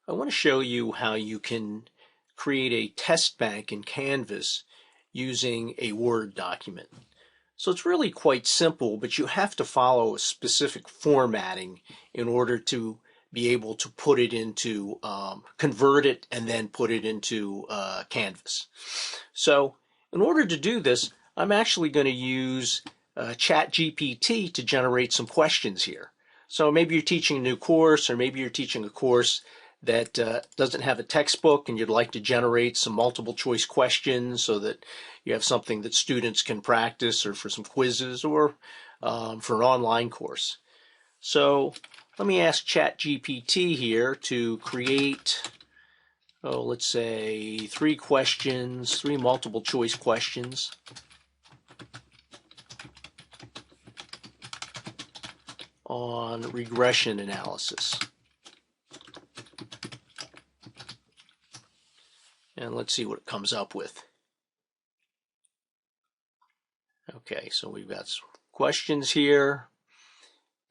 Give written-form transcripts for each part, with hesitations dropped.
I want to show you how you can create a test bank in Canvas using a Word document. So it's really quite simple, but you have to follow a specific formatting in order to be able to put it into, convert it and then put it into Canvas. So in order to do this, I'm actually going to use Chat GPT to generate some questions here. So maybe you're teaching a new course, or maybe you're teaching a course that doesn't have a textbook and you'd like to generate some multiple choice questions so that you have something that students can practice, or for some quizzes, or for an online course. So let me ask ChatGPT here to create, let's say 3 questions, 3 multiple choice questions on regression analysis. And let's see what it comes up with. Okay, so we've got some questions here,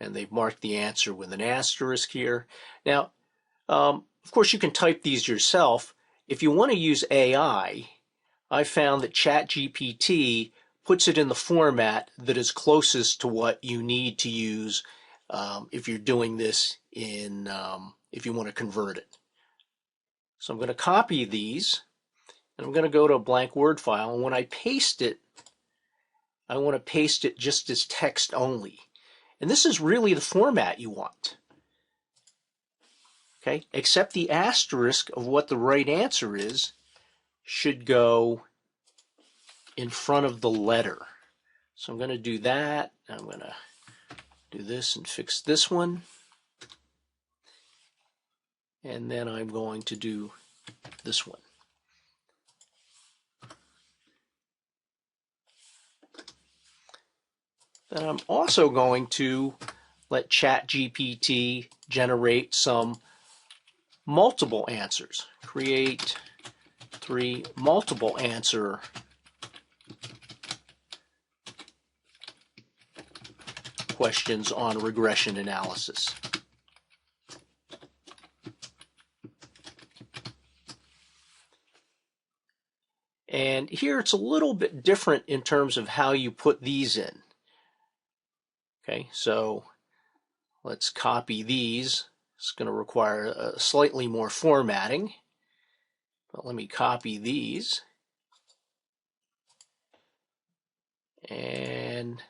and they've marked the answer with an asterisk here. Now, of course, you can type these yourself. If you want to use AI, I found that ChatGPT puts it in the format that is closest to what you need to use if you're doing this in, if you want to convert it. So I'm going to copy these, and I'm going to go to a blank Word file, and when I paste it, I want to paste it just as text only. And this is really the format you want. Okay, except the asterisk of what the right answer is should go in front of the letter. So I'm going to do that. I'm going to do this and fix this one. And then I'm going to do this one. Then I'm also going to let ChatGPT generate some multiple answers. Create 3 multiple answer questions on regression analysis. And here it's a little bit different in terms of how you put these in. Okay, so let's copy these. It's going to require slightly more formatting, but let me copy these. And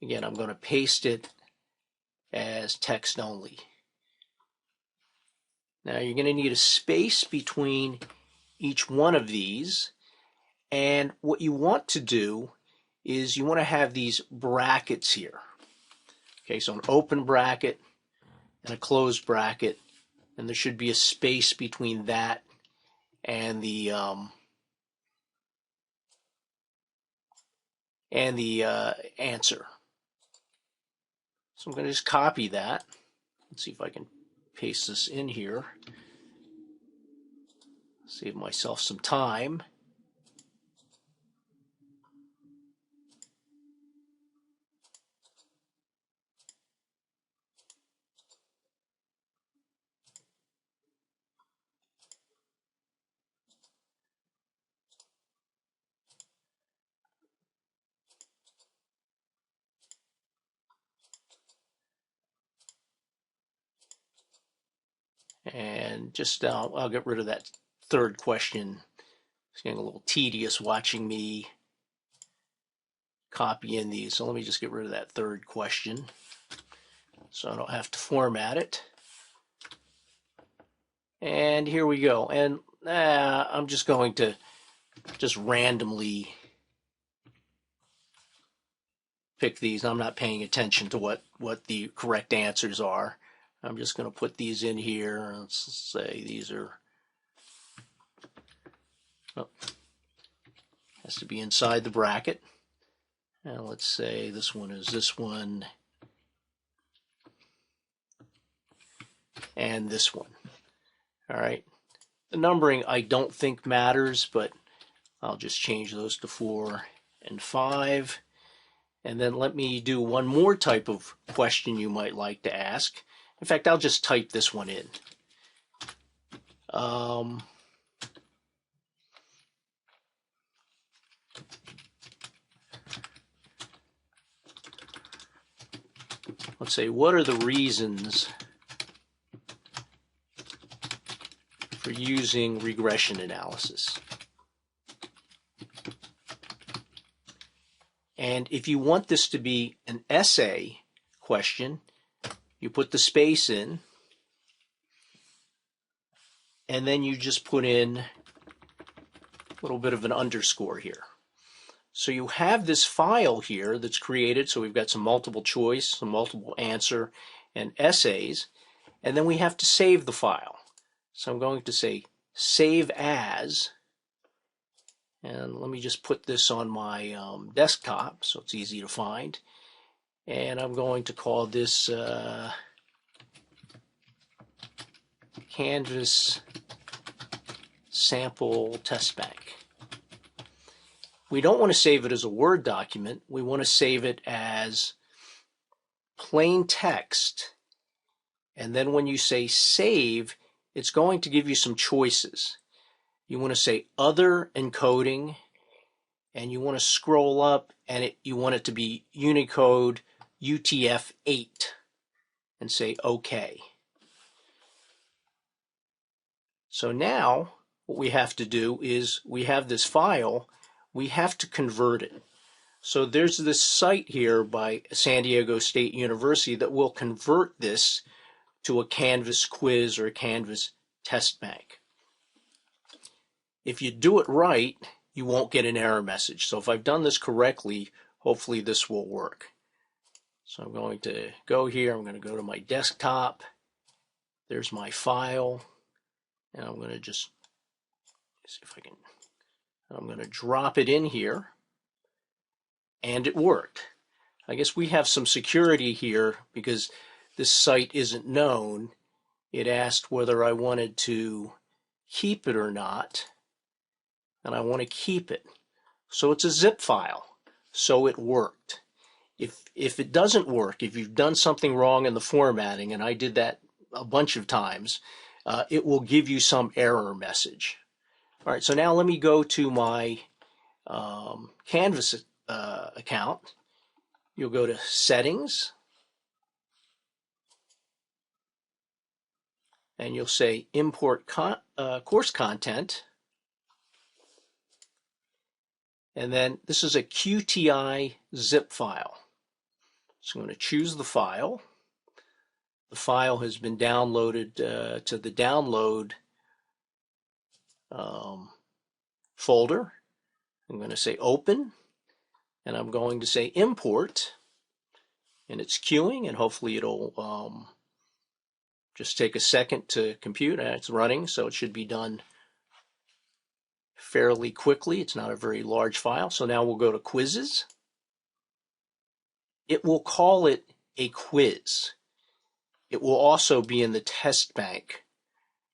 again, I'm going to paste it as text only. Now you're going to need a space between each one of these, and what you want to do is you want to have these brackets here. Okay, so an open bracket and a closed bracket, and there should be a space between that and the answer. So I'm going to just copy that. Let's see if I can paste this in here. Save myself some time. And just I'll get rid of that third question. It's getting a little tedious watching me copy in these. So let me just get rid of that third question so I don't have to format it. And here we go. And I'm just going to just randomly pick these. I'm not paying attention to what the correct answers are. I'm just going to put these in here. Let's say these are, has to be inside the bracket. And let's say this one is this one and this one. All right. The numbering I don't think matters, but I'll just change those to 4 and 5. And then let me do one more type of question you might like to ask. In fact, I'll just type this one in. Let's say, what are the reasons for using regression analysis? And if you want this to be an essay question, you put the space in, and then you just put in a little bit of an underscore here. So you have this file here that's created. So we've got some multiple choice, some multiple answer, and essays. And then we have to save the file. So I'm going to say save as. And let me just put this on my desktop so it's easy to find. And I'm going to call this Canvas Sample Test Bank. We don't want to save it as a Word document. We want to save it as plain text. And then when you say save, it's going to give you some choices. You want to say other encoding, and you want to scroll up, and you want it to be Unicode UTF-8, and say OK. So now what we have to do is we have this file. We have to convert it. So there's this site here by San Diego State University that will convert this to a Canvas quiz or a Canvas test bank. If you do it right, you won't get an error message. So if I've done this correctly, hopefully this will work. So I'm going to go here. I'm going to go to my desktop. There's my file. And I'm going to just see if I can. I'm going to drop it in here, and it worked. I guess we have some security here because this site isn't known. It asked whether I wanted to keep it or not, and I want to keep it. So it's a zip file, so it worked. If it doesn't work, if you've done something wrong in the formatting, and I did that a bunch of times, it will give you some error message. All right, so now let me go to my Canvas account. You'll go to Settings, and you'll say Import Course Content. And then this is a QTI zip file. So I'm going to choose the file. The file has been downloaded to the download folder. I'm going to say Open, and I'm going to say Import, and it's queuing, and hopefully it'll just take a second to compute. It's running, so it should be done fairly quickly. It's not a very large file. So now we'll go to Quizzes. It will call it a quiz. It will also be in the test bank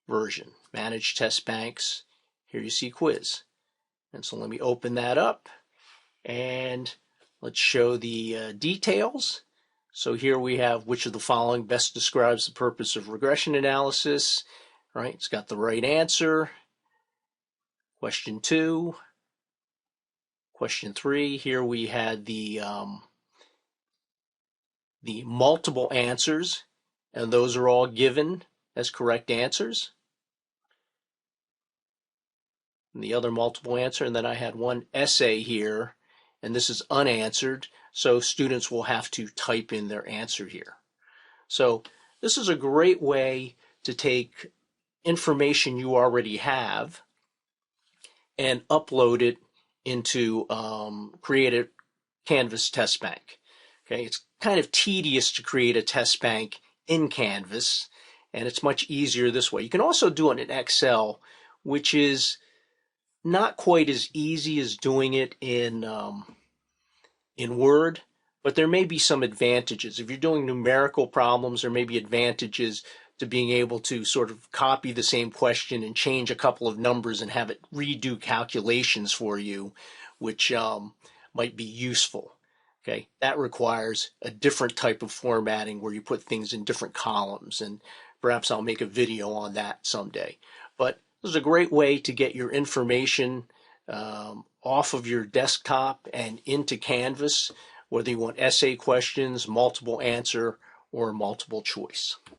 version. Manage test banks. Here you see quiz. And so let me open that up, and let's show the details. So here we have which of the following best describes the purpose of regression analysis. Right? It's got the right answer. Question 2. Question 3. Here we had the multiple answers, and those are all given as correct answers. And the other multiple answer, and then I had one essay here, and this is unanswered, so students will have to type in their answer here. So this is a great way to take information you already have and upload it into create a Canvas test bank. Okay, it's kind of tedious to create a test bank in Canvas, and it's much easier this way. You can also do it in Excel, which is not quite as easy as doing it in Word, but there may be some advantages. If you're doing numerical problems, there may be advantages to being able to sort of copy the same question and change a couple of numbers and have it redo calculations for you, which might be useful. Okay, that requires a different type of formatting where you put things in different columns. And Perhaps I'll make a video on that someday. But this is a great way to get your information off of your desktop and into Canvas, whether you want essay questions, multiple answer, or multiple choice.